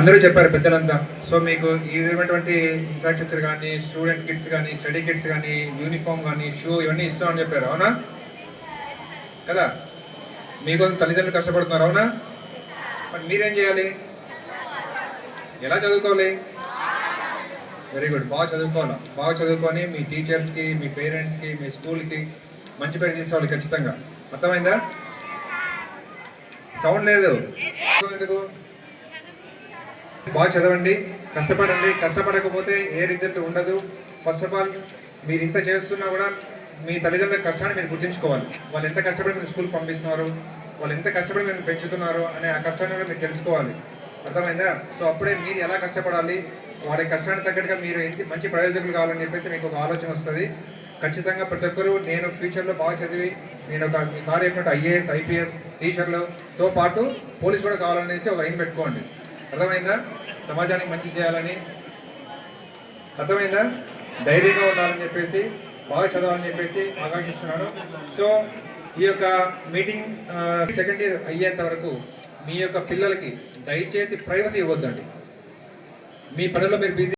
అందరూ చెప్పారు పెద్దలంతా. సో మీకు ఈ విధమైనటువంటి ఇన్ఫ్రాస్ట్రక్చర్ కానీ, స్టూడెంట్ కిట్స్ కానీ, స్టడీ కిట్స్ కానీ, యూనిఫామ్ కానీ, షూ ఇవన్నీ ఇస్తామని చెప్పారు. అవునా కదా? మీకోసం తల్లిదండ్రులు కష్టపడుతున్నారు. అవునా? మరి మీరేం చేయాలి? ఎలా చదువుకోవాలి? Very good. బాగా చదువుకోవాలి. బాగా చదువుకొని మీ టీచర్స్కి, మీ పేరెంట్స్కి, మీ స్కూల్కి మంచి పేరు తీసుకోవాలి ఖచ్చితంగా. అర్థమైందా? సౌండ్ లేదు ఎందుకు? బాగా చదవండి, కష్టపడండి. కష్టపడకపోతే ఏ రిజల్ట్ ఉండదు. ఫస్ట్ ఆఫ్ ఆల్ మీరు ఇంత చేస్తున్నా కూడా మీ తల్లిదండ్రుల కష్టాన్ని మీరు గుర్తుంచుకోవాలి. వాళ్ళు ఎంత కష్టపడి మీరు స్కూల్కి పంపిస్తున్నారు, వాళ్ళు ఎంత కష్టపడి మీరు పెంచుతున్నారు అనే ఆ కష్టాన్ని కూడా మీరు తెలుసుకోవాలి. అర్థమైందా? సో అప్పుడే మీరు ఎలా కష్టపడాలి, వారి కష్టానికి తగ్గట్టుగా మీరు మంచి ప్రయోజకులు కావాలని చెప్పేసి మీకు ఒక ఆలోచన వస్తుంది. ఖచ్చితంగా ప్రతి ఒక్కరూ నేను ఫ్యూచర్లో బాగా చదివి నేను ఒక సార్ చెప్పినట్టు ఐఏఎస్, ఐపీఎస్ టీచర్లతో పాటు పోలీస్ కూడా కావాలనేసి ఒక ఎయిమ్ పెట్టుకోండి. అర్థమైందా? సమాజానికి మంచి చేయాలని. అర్థమైందా? ధైర్యంగా ఉండాలని చెప్పేసి, బాగా చదవాలని చెప్పేసి ఆకాంక్షిస్తున్నాను. సో ఈ యొక్క మీటింగ్ సెకండ్ ఇయర్ అయ్యేంత వరకు మీ యొక్క పిల్లలకి దయచేసి ప్రైవసీ ఇవ్వద్దండి. మీ పనుల్లో మీరు బిజీ